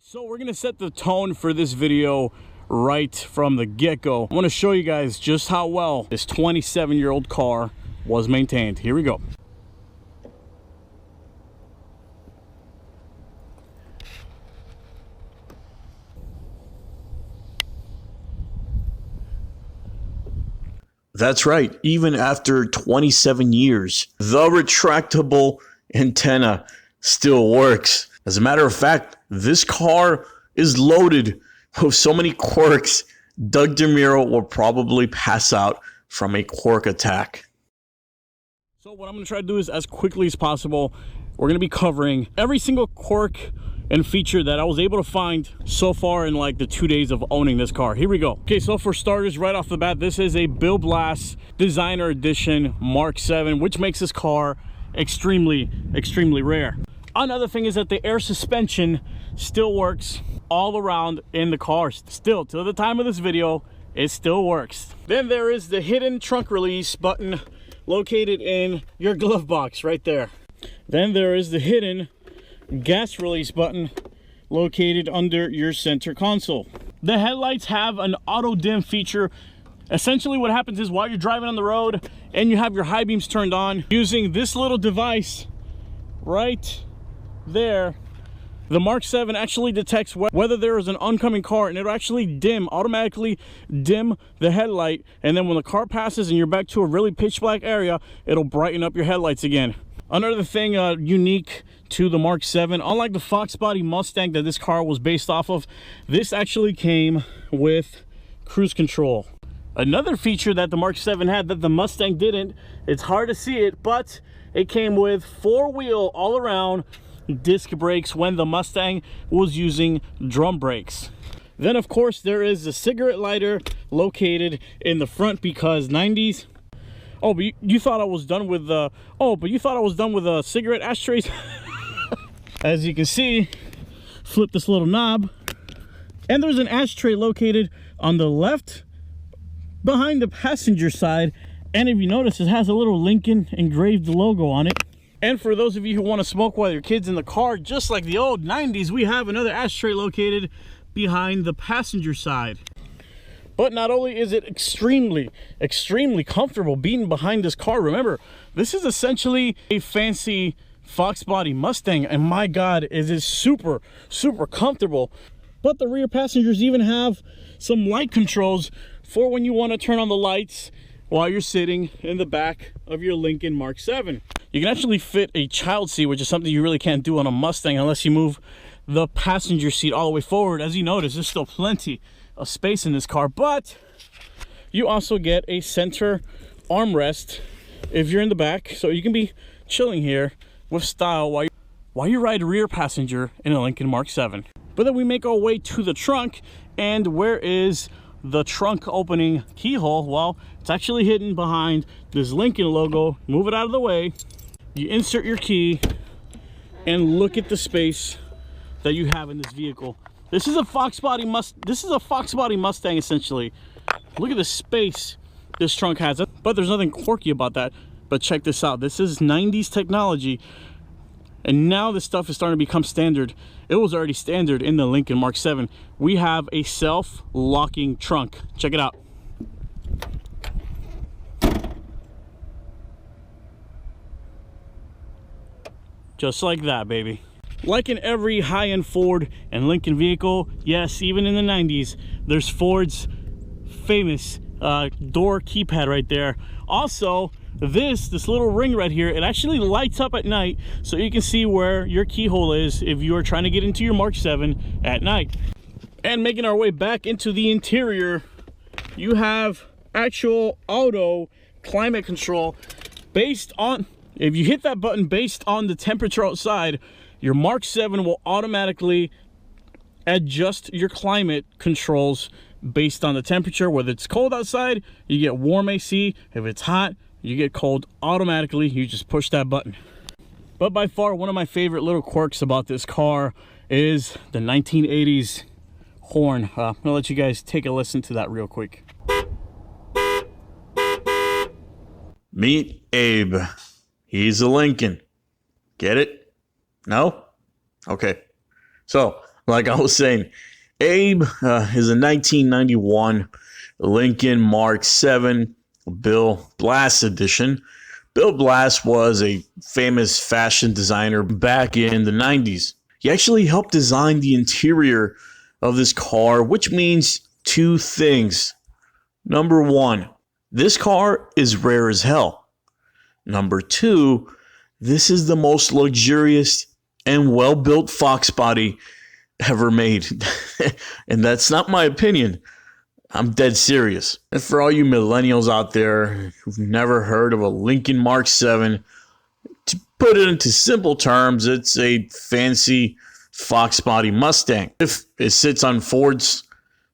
So we're going to set the tone for this video right from the get-go. I want to show you guys just how well this 27-year-old car was maintained. Here we go. That's right, even after 27 years, the retractable antenna still works. As a matter of fact, this car is loaded with so many quirks, Doug DeMuro will probably pass out from a quirk attack. So what I'm going to try to do is, as quickly as possible, we're going to be covering every single quirk and feature that I was able to find so far in like the 2 days of owning this car. Here we go. Okay, so for starters, right off the bat, this is a Bill Blass Designer Edition Mark VII, which makes this car extremely rare. Another thing is that the air suspension still works all around in the car. Still, till the time of this video, it still works. Then there is the hidden trunk release button located in your glove box right there. Then there is the hidden gas release button located under your center console. The headlights have an auto dim feature. Essentially what happens is, while you're driving on the road and you have your high beams turned on, using this little device right there, the Mark VII actually detects whether there is an oncoming car, and it'll actually automatically dim the headlight, and then when the car passes and you're back to a really pitch black area, it'll brighten up your headlights again. Another thing unique to the Mark VII, unlike the Fox body Mustang that this car was based off of, this actually came with cruise control. Another feature that the Mark VII had that the Mustang didn't, it's hard to see it, but it came with four-wheel all-around disc brakes when the Mustang was using drum brakes. Then of course there is a cigarette lighter located in the front, because 90s. Oh, but you thought I was done with cigarette ashtrays. As you can see, flip this little knob, and there's an ashtray located on the left behind the passenger side, and if you notice, it has a little Lincoln engraved logo on it. And for those of you who want to smoke while your kid's in the car, just like the old 90s, we have another ashtray located behind the passenger side. But not only is it extremely comfortable being behind this car, remember, this is essentially a fancy Fox body Mustang, and my God, is it super comfortable. But the rear passengers even have some light controls for when you want to turn on the lights while you're sitting in the back of your Lincoln Mark VII. You can actually fit a child seat, which is something you really can't do on a Mustang unless you move the passenger seat all the way forward. As you notice, there's still plenty of space in this car, but you also get a center armrest if you're in the back, so you can be chilling here with style while you ride rear passenger in a Lincoln Mark VII. But then we make our way to the trunk, and where is the trunk opening keyhole? Well, it's actually hidden behind this Lincoln logo. Move it out of the way. You insert your key, and look at the space that you have in this vehicle. This is a Fox body Mustang essentially. Look at the space this trunk has. But there's nothing quirky about that. But check this out. This is 90s technology, and now this stuff is starting to become standard. It was already standard in the Lincoln Mark VII. We have a self-locking trunk. Check it out. Just like that, baby. Like in every high-end Ford and Lincoln vehicle, yes, even in the 90s, there's Ford's famous door keypad right there. Also, this little ring right here, it actually lights up at night, so you can see where your keyhole is if you are trying to get into your Mark VII at night. And making our way back into the interior, you have actual auto climate control based on, if you hit that button based on the temperature outside, your Mark VII will automatically adjust your climate controls based on the temperature. Whether it's cold outside, you get warm AC. If it's hot, you get cold automatically. You just push that button. But by far, one of my favorite little quirks about this car is the 1980s horn. I'm gonna let you guys take a listen to that real quick. Meet Abe. He's a Lincoln. Get it? No? Okay. So Like I was saying, Abe is a 1991 Lincoln Mark VII Bill Blass edition. Bill Blass was a famous fashion designer back in the 90s. He actually helped design the interior of this car, which means two things. Number one, this car is rare as hell. Number two, this is the most luxurious and well-built Fox body ever made. And that's not my opinion. I'm dead serious. And for all you millennials out there who've never heard of a Lincoln Mark VII, to put it into simple terms, it's a fancy Fox body Mustang. It sits on Ford's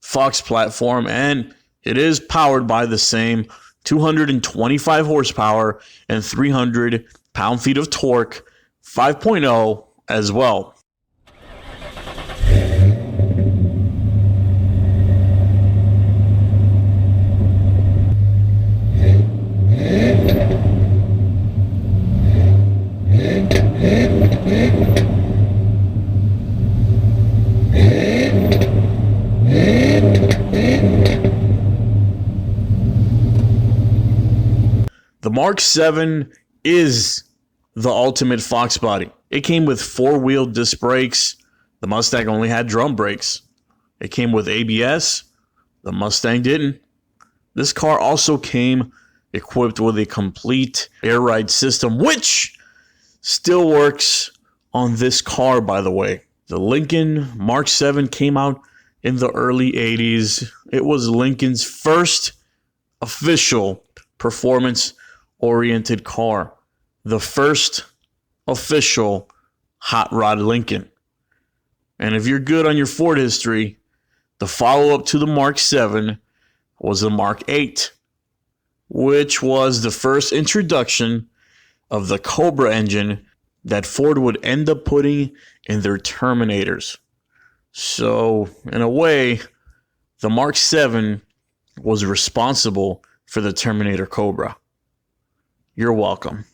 Fox platform, and it is powered by the same 225 horsepower and 300 pound-feet of torque 5.0 as well. The Mark VII is the ultimate Fox body. It came with four-wheel disc brakes. The Mustang only had drum brakes. It came with ABS. The Mustang didn't. This car also came equipped with a complete air ride system, which still works on this car, by the way. The Lincoln Mark VII came out in the early 80s. It was Lincoln's first official performance-oriented car. The first official hot rod Lincoln. And if you're good on your Ford history, the follow-up to the Mark VII was the Mark VIII, which was the first introduction of the Cobra engine that Ford would end up putting in their Terminators. So, in a way, the Mark VII was responsible for the Terminator Cobra. You're welcome.